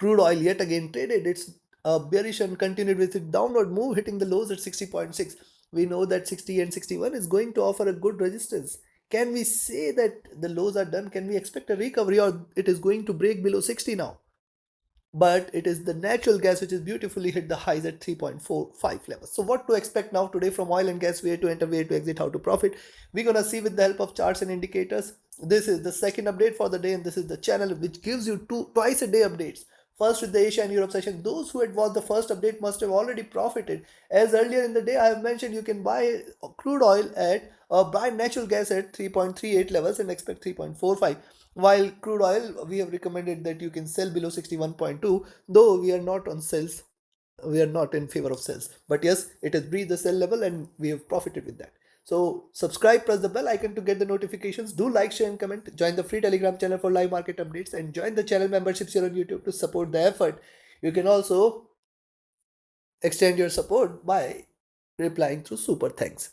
Crude oil yet again traded its bearish and continued with its downward move, hitting the lows at 60.6. We know that 60 and 61 is going to offer a good resistance. Can we say that the lows are done? Can we expect a recovery, or it is going to break below 60 now? But it is the natural gas which is beautifully hit the highs at 3.45 levels. So what to expect now today from oil and gas, where to enter, where to exit, how to profit? We're gonna see with the help of charts and indicators. This is the second update for the day, and this is the channel which gives you twice a day updates. First with the Asia and Europe session. Those who had watched the first update must have already profited. As earlier in the day I have mentioned, you can buy crude oil at buy natural gas at 3.38 levels and expect 3.45, while crude oil we have recommended that you can sell below 61.2, though we are not on sales, we are not in favor of sales, but yes, it has breached the sell level and we have profited with that. So subscribe, press the bell icon to get the notifications, do like, share and comment, join the free Telegram channel for live market updates, and join the channel memberships here on YouTube to support the effort. You can also extend your support by replying through super thanks.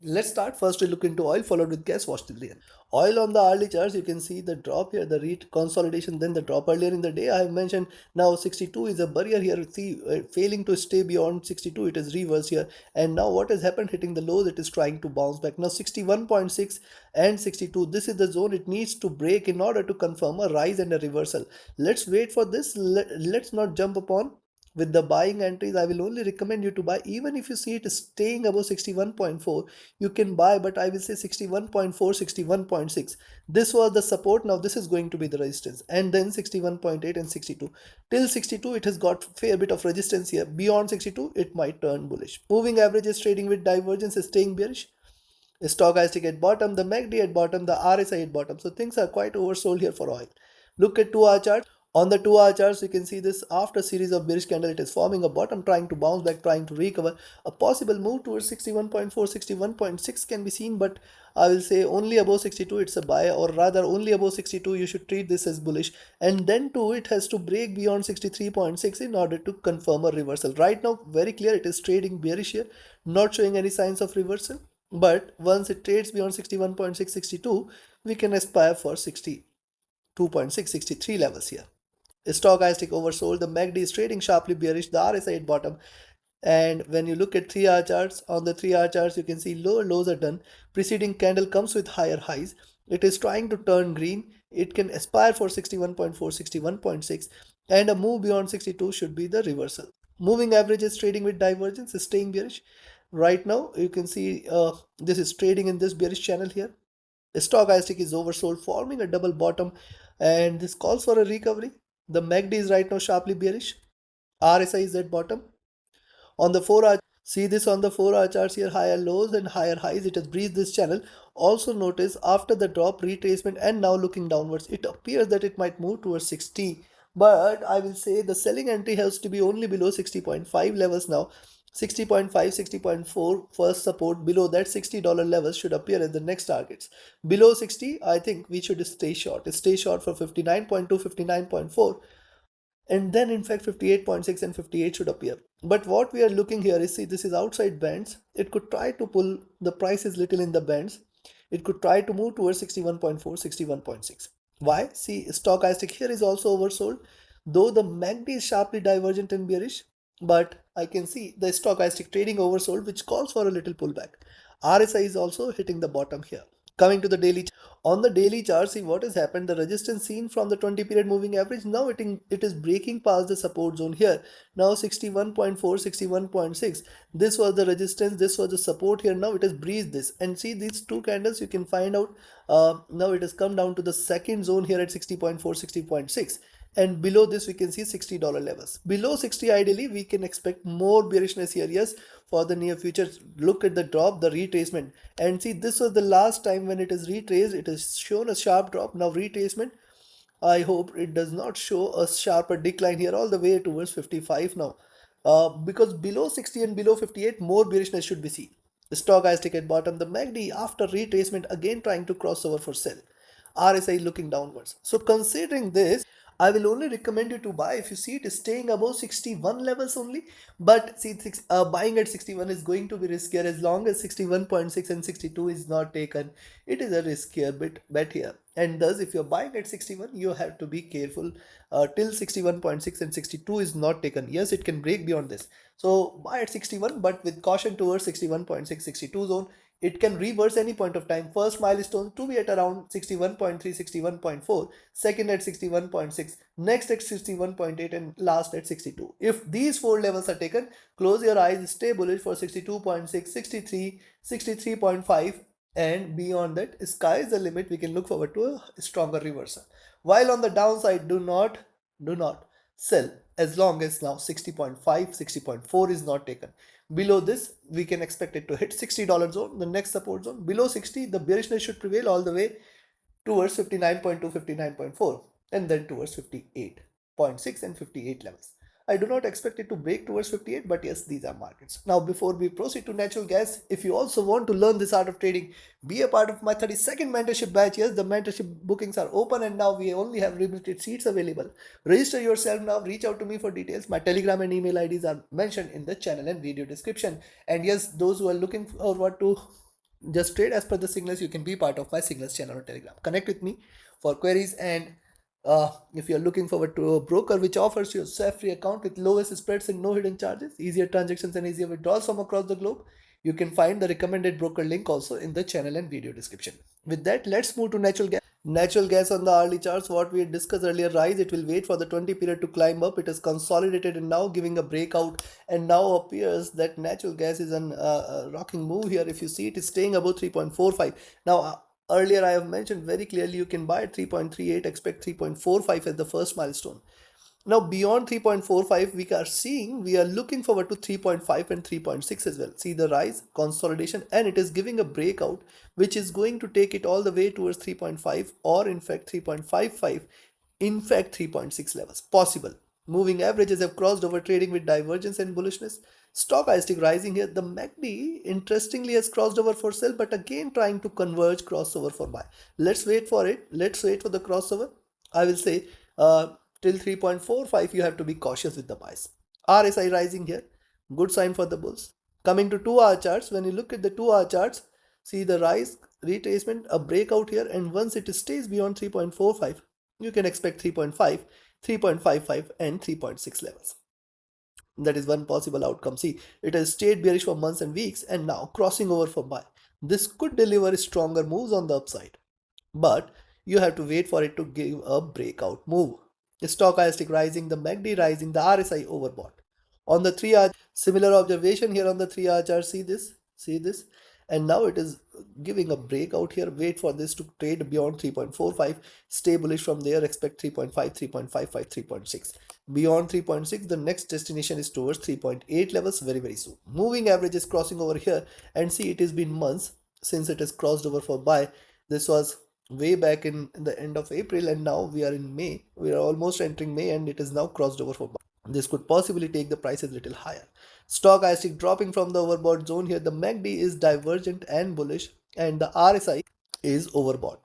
Let's start first to look into oil, followed with gas. Watch till the end. Oil on the hourly charts, you can see the drop here, the consolidation, then the drop earlier in the day. I have mentioned now 62 is a barrier here. See, failing to stay beyond 62, it is reverse here. And now what has happened, hitting the lows, it is trying to bounce back. Now 61.6 and 62, this is the zone it needs to break in order to confirm a rise and a reversal. Let's wait for this. Let's not jump upon with the buying entries. I will only recommend you to buy, even if you see it staying above 61.4, you can buy, but I will say 61.4, 61.6, this was the support. Now this is going to be the resistance, and then 61.8 and 62. Till 62 it has got fair bit of resistance here. Beyond 62 it might turn bullish. Moving average is trading with divergence, is staying bearish. Stochastic at bottom, the MACD at bottom, the RSI at bottom. So things are quite oversold here for oil. Look at 2-hour chart. On the 2-hour charts, you can see this after series of bearish candle, it is forming a bottom, trying to bounce back, trying to recover. A possible move towards 61.4, 61.6 can be seen, but I will say only above 62 it's a buy, or rather only above 62 you should treat this as bullish. And then too, it has to break beyond 63.6 in order to confirm a reversal. Right now, very clear, it is trading bearish here, not showing any signs of reversal. But once it trades beyond 61.6, 62, we can aspire for 62.6, 63 levels here. Stochastic oversold, the MACD is trading sharply bearish, the RSI at bottom. And when you look at 3-hour charts, on the 3-hour charts you can see lower lows are done, preceding candle comes with higher highs, it is trying to turn green, it can aspire for 61.4, 61.6, and a move beyond 62 should be the reversal. Moving average is trading with divergence, is staying bearish. Right now you can see this is trading in this bearish channel here. Stochastic is oversold, forming a double bottom, and this calls for a recovery. The MACD is right now sharply bearish. RSI is at bottom. On the 4-hour, see this on the 4-hour charts here, higher lows and higher highs. It has breached this channel. Also notice after the drop, retracement, and now looking downwards, it appears that it might move towards 60. But I will say the selling entry has to be only below 60.5 levels now. 60.5, 60.4 first support. Below that, $60 levels should appear as the next targets. Below 60, I think we should stay short. Stay short for 59.2, 59.4. And then in fact 58.6 and 58 should appear. But what we are looking here is, see, this is outside bands. It could try to pull the prices little in the bands. It could try to move towards 61.4, 61.6. Why? See, stochastic here is also oversold, though the MACD is sharply divergent and bearish, but I can see the stochastic trading oversold, which calls for a little pullback. RSI is also hitting the bottom here. Coming to the daily, on the daily chart, see what has happened. The resistance seen from the 20 period moving average, now it is breaking past the support zone here. Now 61.4, 61.6, this was the resistance, this was the support here. Now it has breached this, and see these two candles, you can find out now it has come down to the second zone here at 60.4, 60.6, and below this we can see $60 levels. Below 60, ideally we can expect more bearishness here, yes, for the near future. Look at the drop, the retracement, and see this was the last time when it is retraced, it has shown a sharp drop. Now retracement, I hope it does not show a sharper decline here all the way towards 55 now, because below 60 and below 58 more bearishness should be seen. The stochastic at bottom, the MACD after retracement again trying to cross over for sell. RSI looking downwards. So considering this, I will only recommend you to buy if you see it is staying above 61 levels only. But see, buying at 61 is going to be riskier as long as 61.6 and 62 is not taken. It is a riskier bet here. And thus, if you're buying at 61, you have to be careful till 61.6 and 62 is not taken. Yes, it can break beyond this. So buy at 61, but with caution towards 61.6, 62 zone. It can reverse any point of time. First milestone to be at around 61.3, 61.4, second at 61.6, next at 61.8, and last at 62. If these four levels are taken, close your eyes, stay bullish for 62.6, 63, 63.5, and beyond that, sky is the limit. We can look forward to a stronger reversal. While on the downside, do not sell as long as now 60.5, 60.4 is not taken. Below this, we can expect it to hit $60 zone, the next support zone. Below 60, the bearishness should prevail all the way towards 59.2, 59.4, and then towards 58.6 and 58 levels. I do not expect it to break towards 58, but yes, these are markets. Now, before we proceed to natural gas, if you also want to learn this art of trading, be a part of my 32nd mentorship batch. Yes, the mentorship bookings are open and now we only have limited seats available. Register yourself now, reach out to me for details. My Telegram and email IDs are mentioned in the channel and video description. And yes, those who are looking forward to just trade as per the signals, you can be part of my signals channel on Telegram. Connect with me for queries. And if you're looking forward to a broker which offers you a SEF free account with lowest spreads and no hidden charges, easier transactions and easier withdrawals from across the globe, you can find the recommended broker link also in the channel and video description. With that, let's move to natural gas. Natural gas on the hourly charts, what we had discussed earlier, rise. It will wait for the 20 period to climb up. It is consolidated and now giving a breakout, and now appears that natural gas is an rocking move here. If you see, it is staying above 3.45. Now, earlier I have mentioned very clearly you can buy at 3.38, expect 3.45 as the first milestone. Now beyond 3.45, we are looking forward to 3.5 and 3.6 as well. See the rise, consolidation, and it is giving a breakout which is going to take it all the way towards 3.5, or in fact 3.55, in fact 3.6 levels possible. Moving averages have crossed over, trading with divergence and bullishness. Stochastic rising here. The MACD interestingly has crossed over for sell, but again trying to converge, crossover for buy. Let's wait for it. Let's wait for the crossover. I will say till 3.45 you have to be cautious with the buys. RSI rising here, good sign for the bulls. Coming to 2-hour charts, when you look at the 2-hour charts, see the rise, retracement, a breakout here, and once it stays beyond 3.45, you can expect 3.5, 3.55, and 3.6 levels. That is one possible outcome. See, it has stayed bearish for months and weeks and now crossing over for buy. This could deliver stronger moves on the upside, but you have to wait for it to give a breakout move. Stochastic rising, the MACD rising, the RSI overbought. On the 3-hour, similar observation here on the 3-hour chart. See this, and now it is giving a breakout here. Wait for this to trade beyond 3.45, stay bullish from there, expect 3.5, 3.55, 3.6. Beyond 3.6, the next destination is towards 3.8 levels very soon. Moving average is crossing over here, and see, it has been months since it has crossed over for buy. This was way back in the end of April, and now we are in May. We are almost entering May, and it is now crossed over for buy. This could possibly take the prices little higher. Stochastic dropping from the overbought zone here. The MACD is divergent and bullish, and the RSI is overbought.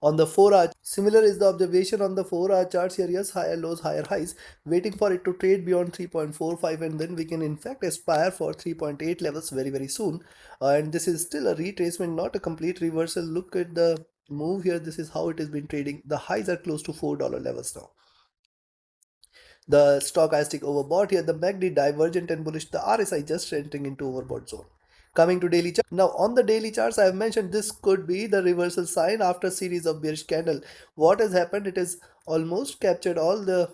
On the 4-hour, similar is the observation on the 4-hour charts here. Yes, higher lows, higher highs, waiting for it to trade beyond 3.45, and then we can in fact aspire for 3.8 levels very soon. And this is still a retracement, not a complete reversal. Look at the move here. This is how it has been trading. The highs are close to $4 levels now. The stochastic overbought here, the MACD divergent and bullish, the RSI just entering into overbought zone. Coming to daily chart. Now on the daily charts, I have mentioned this could be the reversal sign after a series of bearish candle. What has happened? It has almost captured all the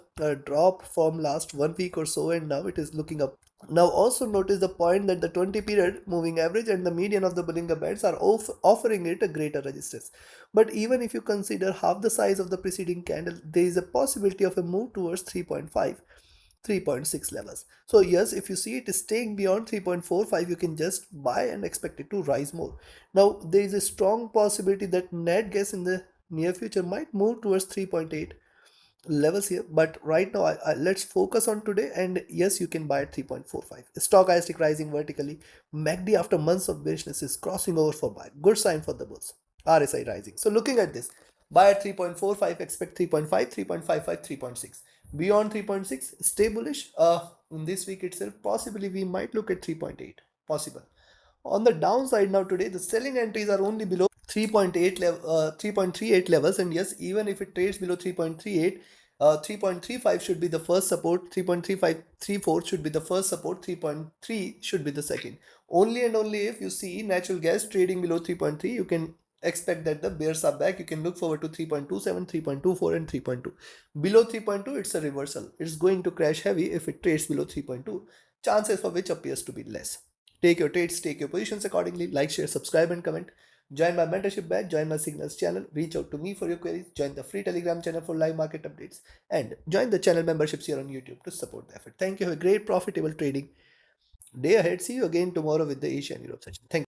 drop from last 1 week or so, and now it is looking up. Now also notice the point that the 20 period moving average and the median of the Bollinger Bands are offering it a greater resistance. But even if you consider half the size of the preceding candle, there is a possibility of a move towards 3.5, 3.6 levels. So yes, if you see it is staying beyond 3.45, you can just buy and expect it to rise more. Now there is a strong possibility that net gas in the near future might move towards 3.8 levels here, but right now let's focus on today, and yes, you can buy at 3.45. Stochastic rising vertically. MACD after months of bearishness is crossing over for buy, good sign for the bulls. RSI rising. So looking at this, Buy at 3.45, expect 3.5, 3.55, 3.6. Beyond 3.6, stay bullish. In this week itself, possibly we might look at 3.8. Possible. On the downside now today, the selling entries are only below 3.38 levels, and yes, even if it trades below 3.38, 3.35 should be the first support, 3.3534 should be the first support, 3.3 should be the second. Only and only if you see natural gas trading below 3.3, you can expect that the bears are back. You can look forward to 3.27, 3.24, and 3.2. Below 3.2, it's a reversal. It's going to crash heavy if it trades below 3.2, chances for which appears to be less. Take your trades, take your positions accordingly. Like, share, subscribe, and comment. Join my mentorship batch, join my signals channel, reach out to me for your queries, join the free Telegram channel for live market updates, and join the channel memberships here on YouTube to support the effort. Thank you. Have a great profitable trading day ahead. See you again tomorrow with the Asia and Europe session. Thank you.